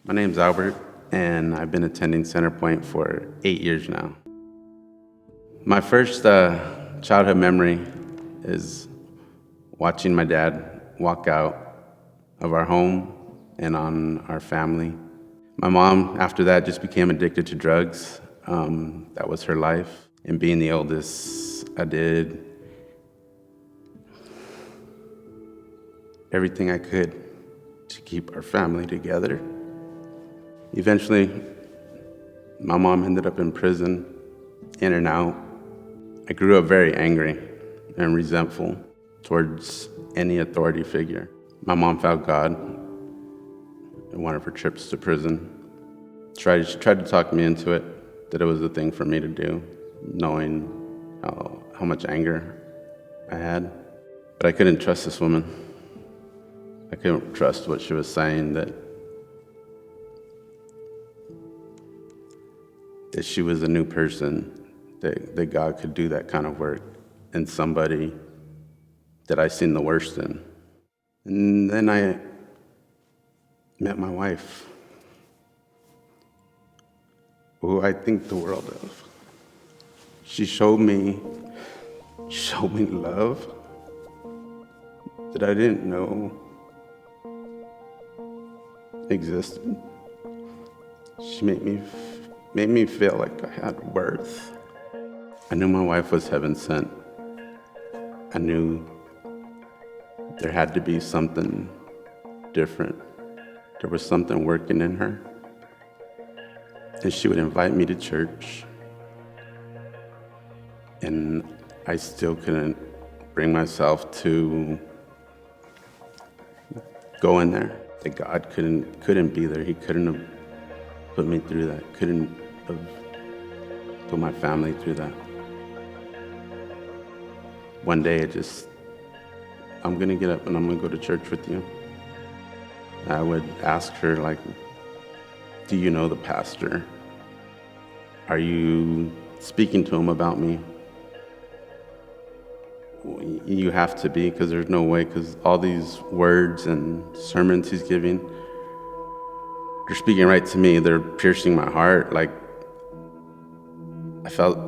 My name's Albert, and I've been attending Centerpoint for 8 years now. My first childhood memory is watching my dad walk out of our home and on our family. My mom, after that, just became addicted to drugs. That was her life. And being the oldest, I did everything I could to keep our family together. Eventually, my mom ended up in prison, in and out. I grew up very angry and resentful towards any authority figure. My mom found God in one of her trips to prison. She tried to talk me into it, that it was the thing for me to do, knowing how much anger I had. But I couldn't trust this woman. I couldn't trust what she was saying, that she was a new person, that God could do that kind of work in somebody that I seen the worst in. And then I met my wife, who I think the world of. She showed me love that I didn't know existed. She made me feel like I had worth. I knew my wife was heaven sent. I knew there had to be something different. There was something working in her. And she would invite me to church. And I still couldn't bring myself to go in there. That God couldn't be there. He couldn't have put me through that. Couldn't have put my family through that. One day I'm gonna get up and I'm gonna go to church with you. I would ask her, like, do you know the pastor? Are you speaking to him about me? You have to be, because there's no way, because all these words and sermons he's giving, they're speaking right to me. They're piercing my heart. Like, I felt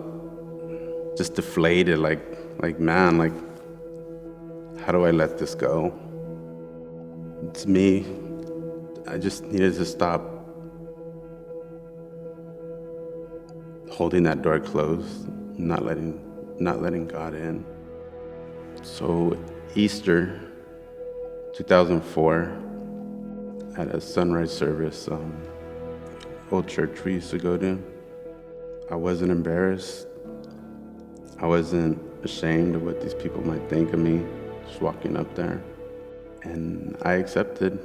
just deflated, like man, like, how do I let this go? It's me. I just needed to stop holding that door closed, not letting God in. So Easter 2004, at a sunrise service, old church we used to go to, I wasn't embarrassed. I wasn't ashamed of what these people might think of me, just walking up there. And I accepted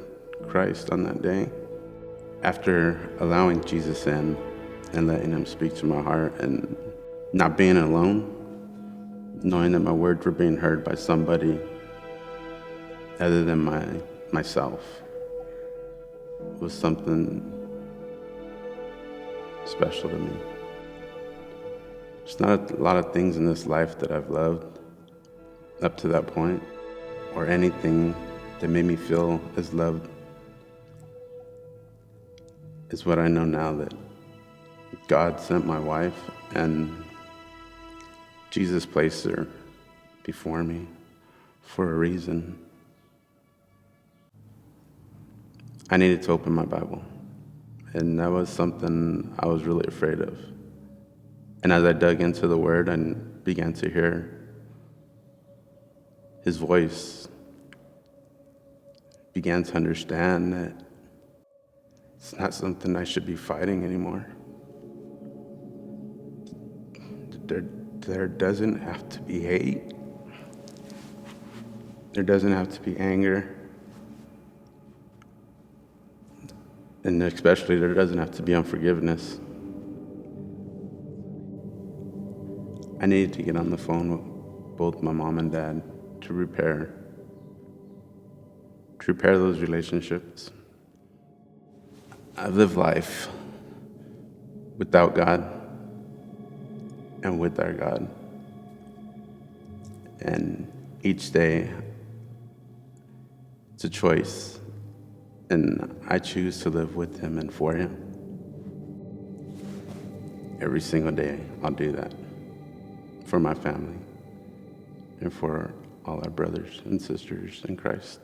Christ on that day. After allowing Jesus in and letting him speak to my heart and not being alone, knowing that my words were being heard by somebody other than myself, was something special to me. There's not a lot of things in this life that I've loved up to that point, or anything that made me feel as loved as what I know now, that God sent my wife and Jesus placed her before me for a reason. I needed to open my Bible, and that was something I was really afraid of. And as I dug into the Word and began to hear His voice, began to understand that it's not something I should be fighting anymore. There doesn't have to be hate. There doesn't have to be anger. And especially there doesn't have to be unforgiveness. I needed to get on the phone with both my mom and dad to repair those relationships. I've lived life without God and with our God. And each day, it's a choice And I choose to live with him and for him. Every single day, I'll do that for my family and for all our brothers and sisters in Christ.